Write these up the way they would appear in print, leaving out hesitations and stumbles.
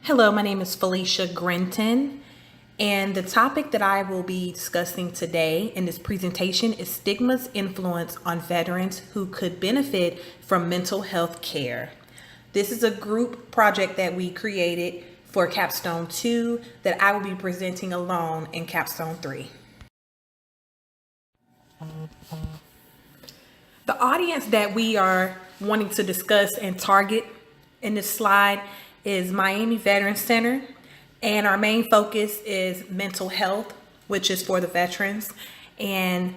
Hello, my name is Felicia Grenton, and the topic that I will be discussing today in this presentation is stigma's influence on veterans who could benefit from mental health care. This is a group project that we created for Capstone 2 that I will be presenting alone in Capstone 3. The audience that we are wanting to discuss and target in this slide is Miami Veterans Center, and our main focus is mental health, which is for the veterans, and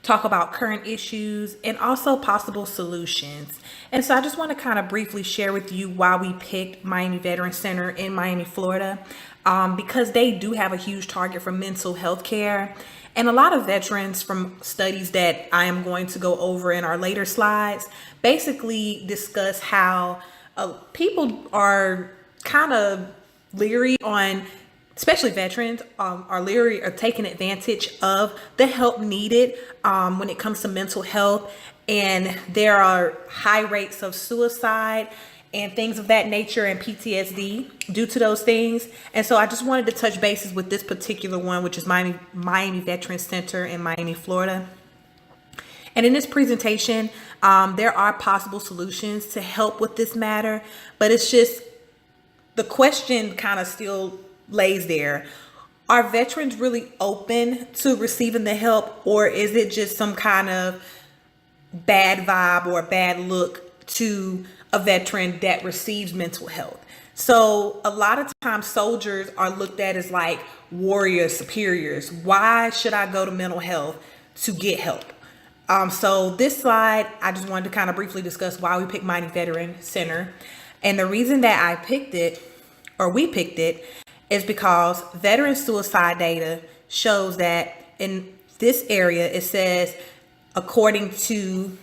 talk about current issues and also possible solutions. And so I just want to kind of briefly share with you why we picked Miami Veterans Center in Miami, Florida, because they do have a huge target for mental health care. And a lot of veterans, from studies that I am going to go over in our later slides, basically discuss how people are kind of leery on, especially veterans, are leery or taking advantage of the help needed when it comes to mental health. And there are high rates of suicide and things of that nature and PTSD due to those things. And so I just wanted to touch bases with this particular one, which is Miami Veterans Center in Miami, Florida. And in this presentation, there are possible solutions to help with this matter, but it's just the question kind of still lays there. Are veterans really open to receiving the help, or is it just some kind of bad vibe or bad look to a veteran that receives mental health? So a lot of times soldiers are looked at as like warriors, superiors. Why should I go to mental health to get help? So this slide, I just wanted to kind of briefly discuss why we picked Miami Veteran Center. And the reason that I picked it, or we picked it, is because veteran suicide data shows that in this area, it says, according to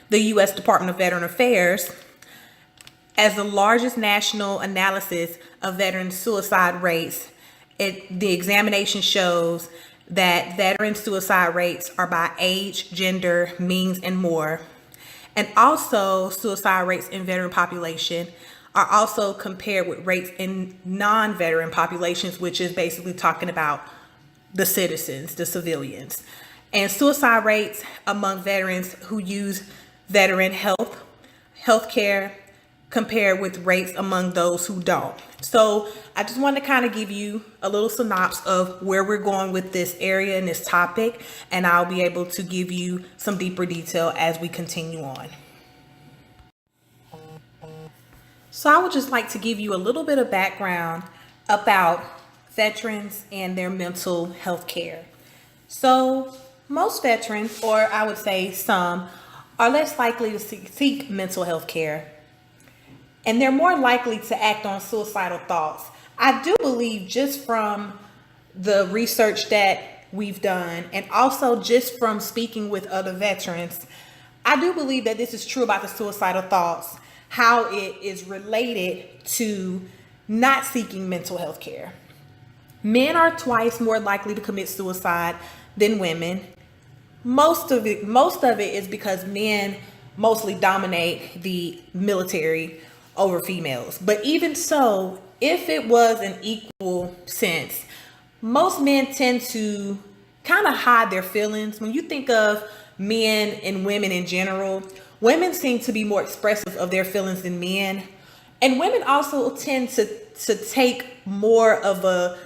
the U.S. Department of Veteran Affairs, as the largest national analysis of veteran suicide rates, the examination shows that veteran suicide rates are by age, gender, means, and more. And also suicide rates in veteran population are also compared with rates in non-veteran populations, which is basically talking about the citizens, the civilians. And suicide rates among veterans who use veteran health care compared with rates among those who don't. So I just want to kind of give you a little synopsis of where we're going with this area and this topic, and I'll be able to give you some deeper detail as we continue on. So I would just like to give you a little bit of background about veterans and their mental health care. So most veterans, or I would say some, are less likely to seek mental health care, and they're more likely to act on suicidal thoughts. I do believe, just from the research that we've done and also just from speaking with other veterans, I do believe that this is true about the suicidal thoughts, how it is related to not seeking mental health care. Men are twice more likely to commit suicide than women. Most of it is because men mostly dominate the military over females. But even so, if it was an equal sense, most men tend to kind of hide their feelings. When you think of men and women in general, women seem to be more expressive of their feelings than men. And women also tend to take more of a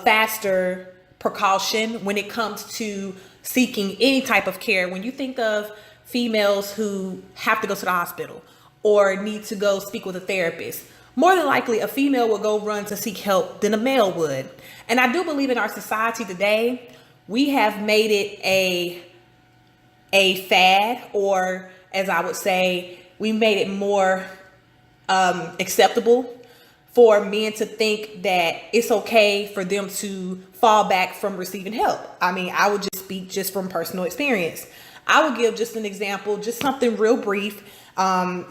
faster precaution when it comes to seeking any type of care. When you think of females who have to go to the hospital or need to go speak with a therapist, more than likely a female will go run to seek help than a male would. And I do believe in our society today, we have made it a fad, or as I would say, we made it more acceptable for men to think that it's okay for them to fall back from receiving help. I mean, I would just speak just from personal experience. I would give just an example, just something real brief,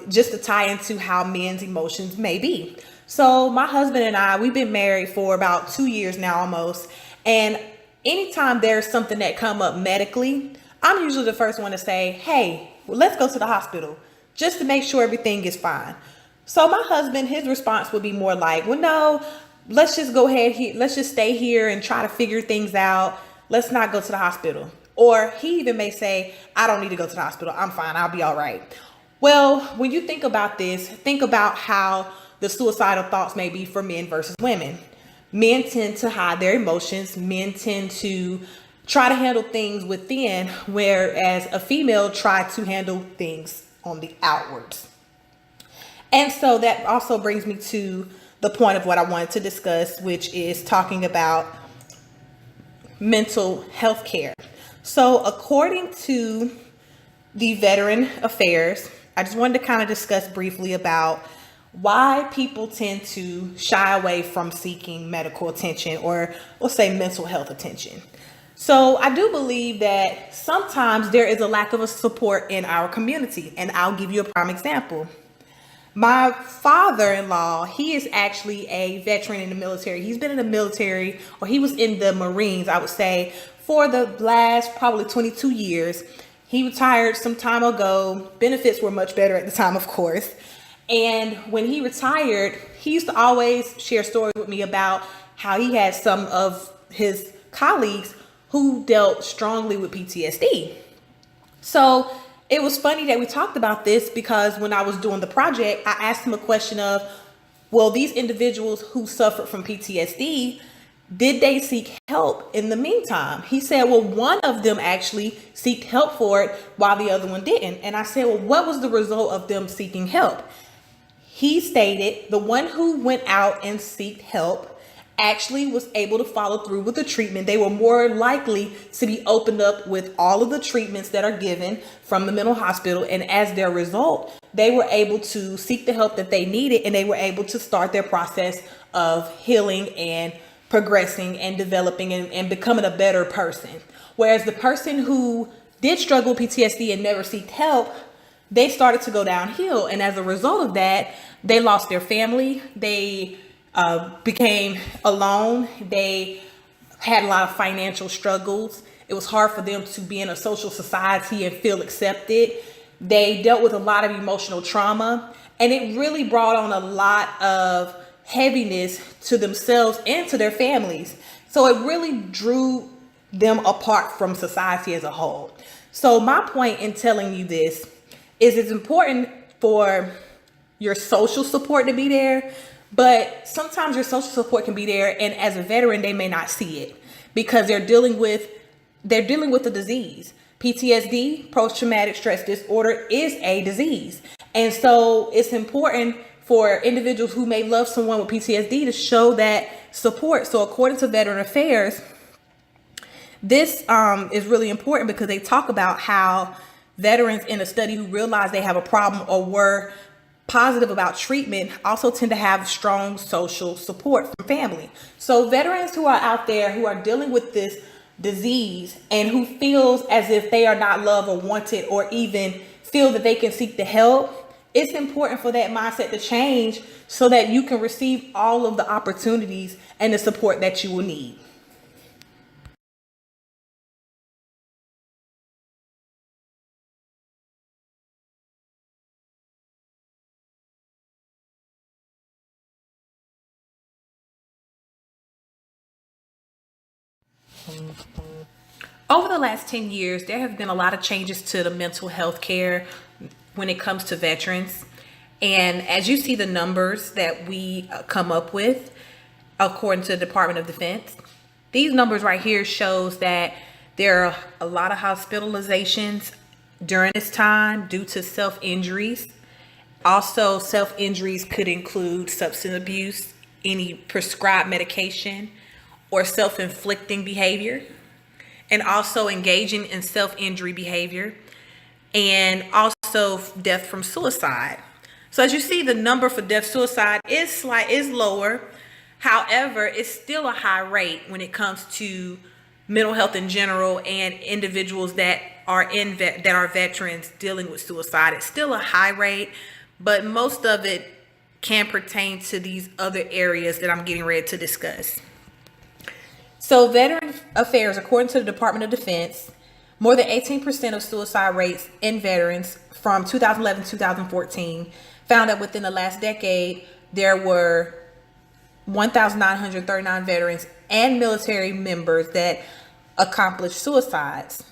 just to tie into how men's emotions may be. So my husband and I, we've been married for about 2 years now almost. And anytime there's something that come up medically, I'm usually the first one to say, hey, well, let's go to the hospital just to make sure everything is fine. So my husband, his response would be more like, well, no, let's just go ahead here. Let's just stay here and try to figure things out. Let's not go to the hospital. Or he even may say, I don't need to go to the hospital. I'm fine. I'll be all right. Well, when you think about this, think about how the suicidal thoughts may be for men versus women. Men tend to hide their emotions. Men tend to try to handle things within, whereas a female tries to handle things on the outwards. And so that also brings me to the point of what I wanted to discuss, which is talking about mental health care. So according to the Veteran Affairs, I just wanted to kind of discuss briefly about why people tend to shy away from seeking medical attention, or let's say mental health attention. So I do believe that sometimes there is a lack of a support in our community, and I'll give you a prime example. My father-in-law, he is actually a veteran in the military. He's been in the military, or he was in the Marines, I would say, for the last probably 22 years. He retired some time ago. Benefits were much better at the time, of course. And when he retired, he used to always share stories with me about how he had some of his colleagues who dealt strongly with PTSD. So it was funny that we talked about this, because when I was doing the project, I asked him a question of, well, these individuals who suffered from PTSD, did they seek help in the meantime? He said, well, one of them actually sought help for it while the other one didn't. And I said, well, what was the result of them seeking help? He stated the one who went out and sought help actually was able to follow through with the treatment. They were more likely to be opened up with all of the treatments that are given from the mental hospital. And as their result, they were able to seek the help that they needed, and they were able to start their process of healing and progressing and developing and becoming a better person. Whereas the person who did struggle with PTSD and never sought help, they started to go downhill. And as a result of that, they lost their family. They became alone. They had a lot of financial struggles. It was hard for them to be in a social society and feel accepted. They dealt with a lot of emotional trauma, and it really brought on a lot of heaviness to themselves and to their families. So it really drew them apart from society as a whole. So my point in telling you this is, it's important for your social support to be there, but sometimes your social support can be there, and as a veteran, they may not see it because they're dealing with the disease. PTSD, post-traumatic stress disorder, is a disease. And so it's important for individuals who may love someone with PTSD to show that support. So according to Veteran Affairs, this is really important because they talk about how veterans in a study who realized they have a problem or were positive about treatment also tend to have strong social support from family. So veterans who are out there who are dealing with this disease and who feels as if they are not loved or wanted, or even feel that they can seek the help, it's important for that mindset to change so that you can receive all of the opportunities and the support that you will need. Over the last 10 years, there have been a lot of changes to the mental health care when it comes to veterans. And as you see the numbers that we come up with, according to the Department of Defense, these numbers right here shows that there are a lot of hospitalizations during this time due to self-injuries. Also, self-injuries could include substance abuse, any prescribed medication, or self-inflicting behavior, and also engaging in self-injury behavior, and also death from suicide. So as you see, the number for death suicide is lower. However, it's still a high rate when it comes to mental health in general and individuals that are veterans dealing with suicide. It's still a high rate, but most of it can pertain to these other areas that I'm getting ready to discuss. So Veteran Affairs, according to the Department of Defense, More than 18% of suicide rates in veterans from 2011 to 2014 found that within the last decade, there were 1,939 veterans and military members that accomplished suicides.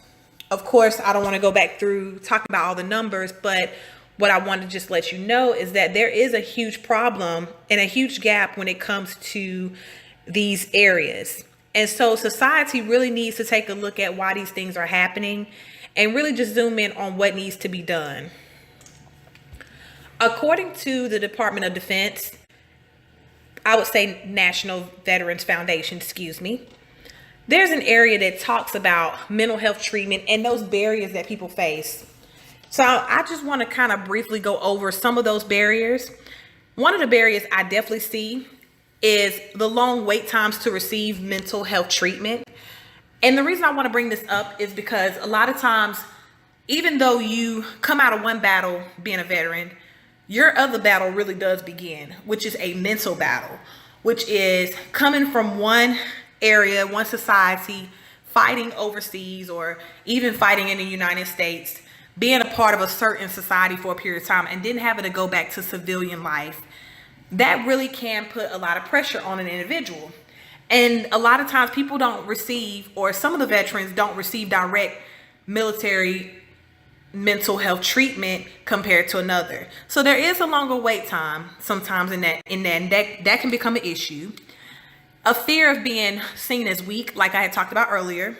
Of course, I don't want to go back through talking about all the numbers, but what I want to just let you know is that there is a huge problem and a huge gap when it comes to these areas. And so society really needs to take a look at why these things are happening and really just zoom in on what needs to be done. According to the Department of Defense, I would say National Veterans Foundation, there's an area that talks about mental health treatment and those barriers that people face. So I just want to kind of briefly go over some of those barriers. One of the barriers I definitely see is the long wait times to receive mental health treatment. And the reason I want to bring this up is because a lot of times, even though you come out of one battle being a veteran, your other battle really does begin, which is a mental battle, which is coming from one area, one society, fighting overseas, or even fighting in the United States, being a part of a certain society for a period of time, and then having to go back to civilian life. That really can put a lot of pressure on an individual. And a lot of times people don't receive, or some of the veterans don't receive direct military mental health treatment compared to another. So there is a longer wait time sometimes in that can become an issue. A fear of being seen as weak, like I had talked about earlier.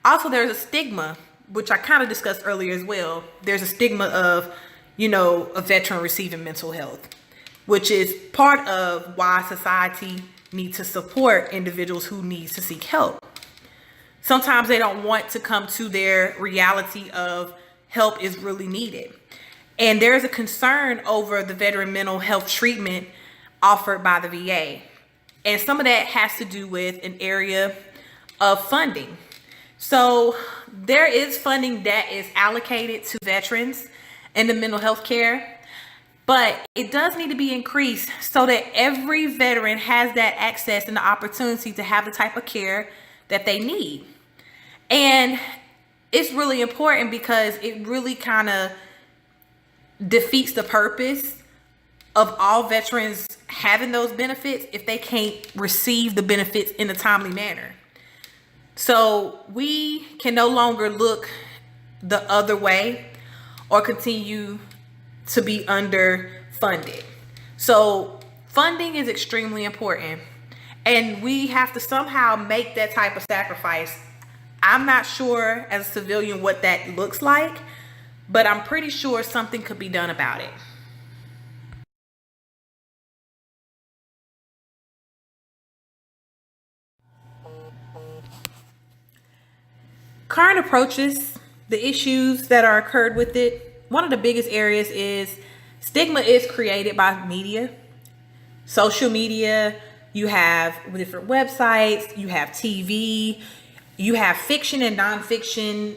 Also, there's a stigma, which I kind of discussed earlier as well. There's a stigma of, a veteran receiving mental health, which is part of why society needs to support individuals who need to seek help. Sometimes they don't want to come to their reality of help is really needed. And there is a concern over the veteran mental health treatment offered by the VA. And some of that has to do with an area of funding. So there is funding that is allocated to veterans in the mental health care, but it does need to be increased so that every veteran has that access and the opportunity to have the type of care that they need. And it's really important because it really kind of defeats the purpose of all veterans having those benefits if they can't receive the benefits in a timely manner. So we can no longer look the other way or continue to be underfunded. So funding is extremely important, and we have to somehow make that type of sacrifice. I'm not sure as a civilian what that looks like, but I'm pretty sure something could be done about it. Current approaches, the issues that are occurred with it, one of the biggest areas is stigma is created by media, social media. You have different websites, you have TV, you have fiction and nonfiction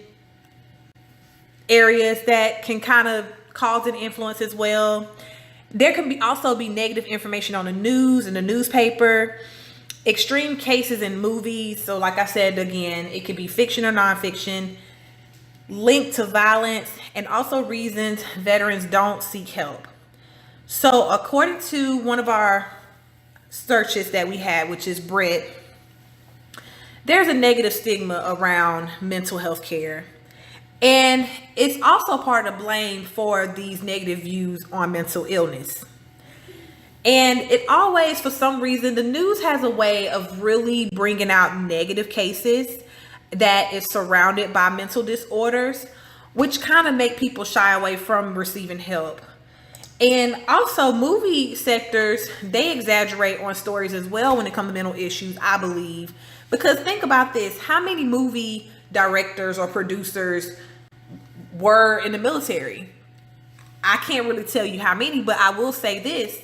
areas that can kind of cause an influence as well. There can also be negative information on the news and the newspaper, extreme cases in movies. So like I said, again, it could be fiction or nonfiction, linked to violence, and also reasons veterans don't seek help. So according to one of our searches that we had, which is Brit, there's a negative stigma around mental health care. And it's also part of blame for these negative views on mental illness. And it always, for some reason, the news has a way of really bringing out negative cases that is surrounded by mental disorders, which kind of make people shy away from receiving help. And also movie sectors, they exaggerate on stories as well when it comes to mental issues, I believe. Because think about this, how many movie directors or producers were in the military? I can't really tell you how many, but I will say this,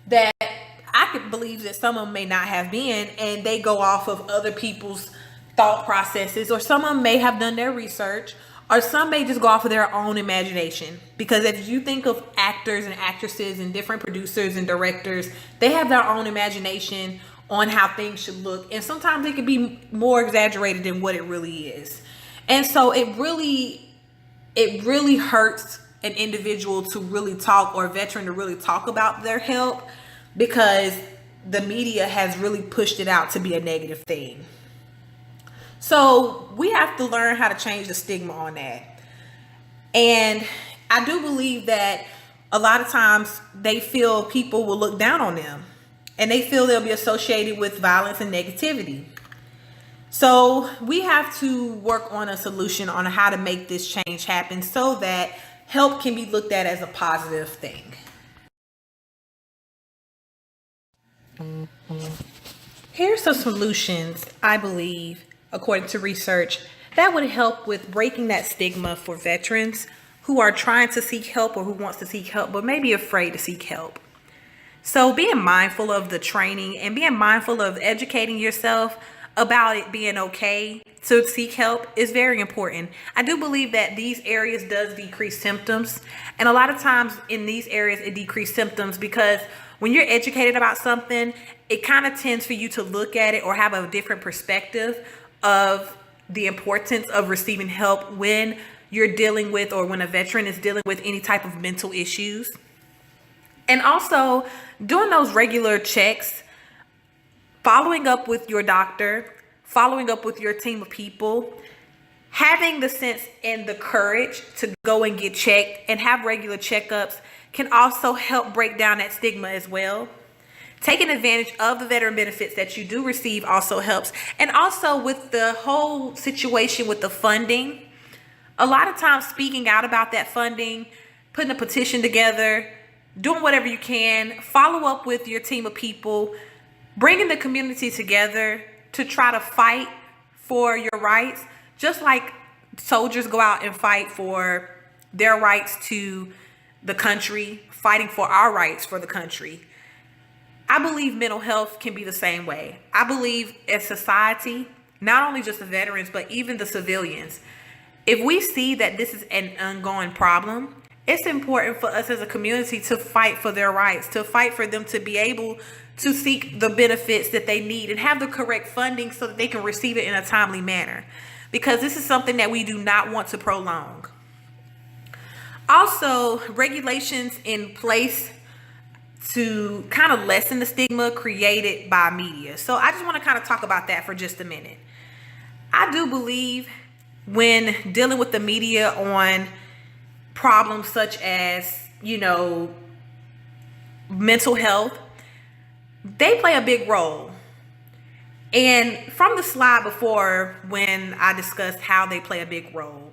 that I could believe that some of them may not have been, and they go off of other people's thought processes, or some of them may have done their research, or some may just go off of their own imagination. Because if you think of actors and actresses and different producers and directors, they have their own imagination on how things should look, and sometimes it can be more exaggerated than what it really is. And so it really hurts an individual to really talk, or a veteran to really talk about their help, because the media has really pushed it out to be a negative thing. So we have to learn how to change the stigma on that. And I do believe that a lot of times they feel people will look down on them, and they feel they'll be associated with violence and negativity. So we have to work on a solution on how to make this change happen so that help can be looked at as a positive thing. Here's some solutions, I believe, according to research, that would help with breaking that stigma for veterans who are trying to seek help, or who wants to seek help but may be afraid to seek help. So being mindful of the training and being mindful of educating yourself about it being okay to seek help is very important. I do believe that these areas does decrease symptoms, and a lot of times in these areas it decreases symptoms because when you're educated about something, it kind of tends for you to look at it or have a different perspective of the importance of receiving help when you're dealing with, or when a veteran is dealing with, any type of mental issues. And also doing those regular checks, following up with your doctor, following up with your team of people, having the sense and the courage to go and get checked and have regular checkups can also help break down that stigma as well. Taking advantage of the veteran benefits that you do receive also helps. And also with the whole situation with the funding, a lot of times speaking out about that funding, putting a petition together, doing whatever you can, follow up with your team of people, bringing the community together to try to fight for your rights, just like soldiers go out and fight for their rights to the country, fighting for our rights for the country. I believe mental health can be the same way. I believe as society, not only just the veterans, but even the civilians, if we see that this is an ongoing problem, it's important for us as a community to fight for their rights, to fight for them to be able to seek the benefits that they need and have the correct funding so that they can receive it in a timely manner, because this is something that we do not want to prolong. Also, regulations in place to kind of lessen the stigma created by media. So I just want to kind of talk about that for just a minute. I do believe when dealing with the media on problems such as, mental health, they play a big role. And from the slide before, when I discussed how they play a big role,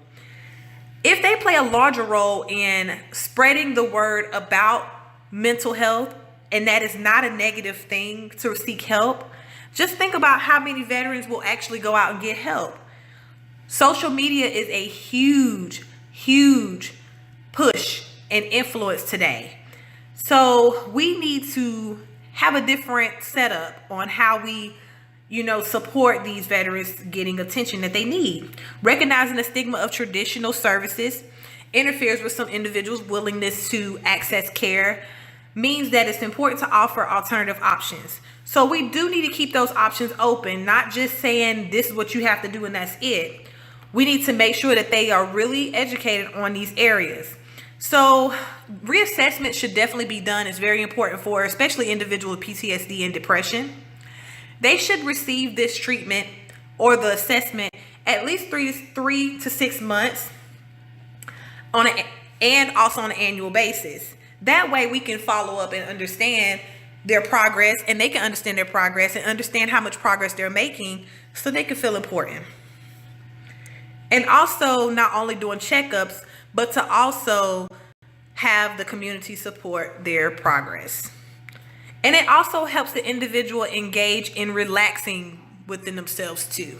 if they play a larger role in spreading the word about mental health, and that is not a negative thing to seek help, just think about how many veterans will actually go out and get help. Social media is a huge push and influence today. So we need to have a different setup on how we, support these veterans getting attention that they need. Recognizing the stigma of traditional services interferes with some individuals' willingness to access care means that it's important to offer alternative options. So we do need to keep those options open, not just saying this is what you have to do and that's it. We need to make sure that they are really educated on these areas. So reassessment should definitely be done. It's very important for especially individuals with PTSD and depression. They should receive this treatment or the assessment at least 3 to 6 months and also on an annual basis. That way we can follow up and understand their progress, and they can understand their progress and understand how much progress they're making so they can feel important. And also not only doing checkups, but to also have the community support their progress. And it also helps the individual engage in relaxing within themselves too.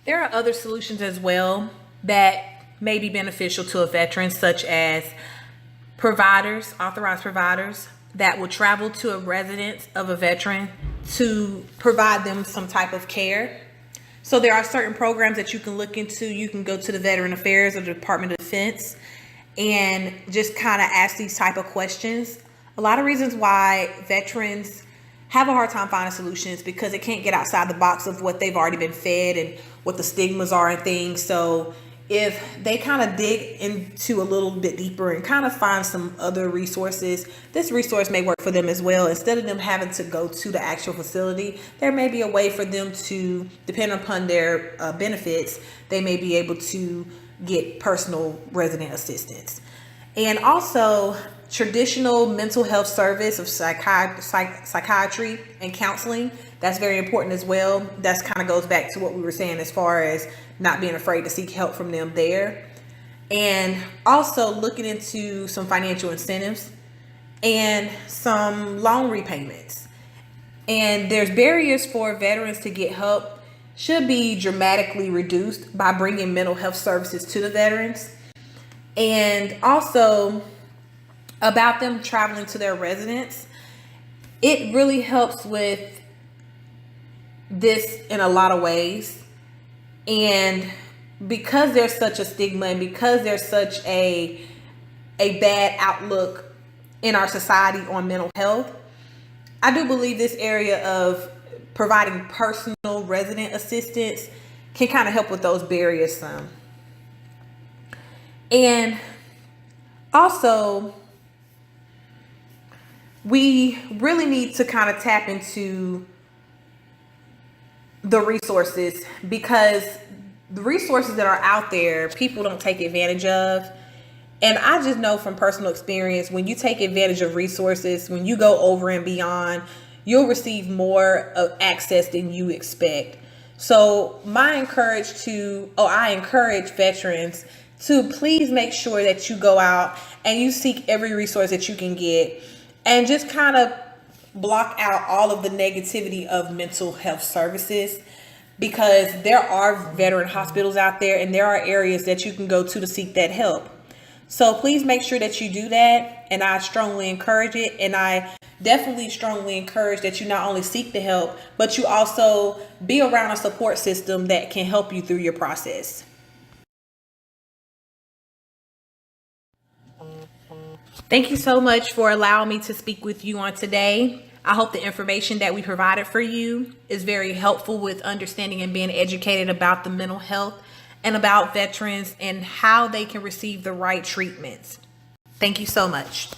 There are other solutions as well that may be beneficial to a veteran, such as authorized providers that will travel to a residence of a veteran to provide them some type of care. So there are certain programs that you can look into. You can go to the Veteran Affairs or the Department of Defense and just kind of ask these type of questions. A lot of reasons why veterans have a hard time finding solutions because it can't get outside the box of what they've already been fed and what the stigmas are and things. So if they kind of dig into a little bit deeper and kind of find some other resources, this resource may work for them as well. Instead of them having to go to the actual facility, there may be a way for them to, depending upon their benefits, they may be able to get personal resident assistance. And also traditional mental health service of psychiatry and counseling. That's very important as well. That's kind of goes back to what we were saying as far as not being afraid to seek help from them there. And also looking into some financial incentives and some loan repayments. And there's barriers for veterans to get help should be dramatically reduced by bringing mental health services to the veterans. And also about them traveling to their residence, it really helps with this in a lot of ways. And because there's such a stigma and because there's such a bad outlook in our society on mental health, I do believe this area of providing personal resident assistance can kind of help with those barriers some. And also, we really need to kind of tap into the resources, because the resources that are out there, people don't take advantage of. And I just know from personal experience, when you take advantage of resources, when you go over and beyond, you'll receive more of access than you expect. So I encourage veterans to please make sure that you go out and you seek every resource that you can get, and just kind of block out all of the negativity of mental health services, because there are veteran hospitals out there and there are areas that you can go to seek that help. So please make sure that you do that. And I strongly encourage it. And I definitely strongly encourage that you not only seek the help, but you also be around a support system that can help you through your process. Thank you so much for allowing me to speak with you on today. I hope the information that we provided for you is very helpful with understanding and being educated about the mental health and about veterans and how they can receive the right treatments. Thank you so much.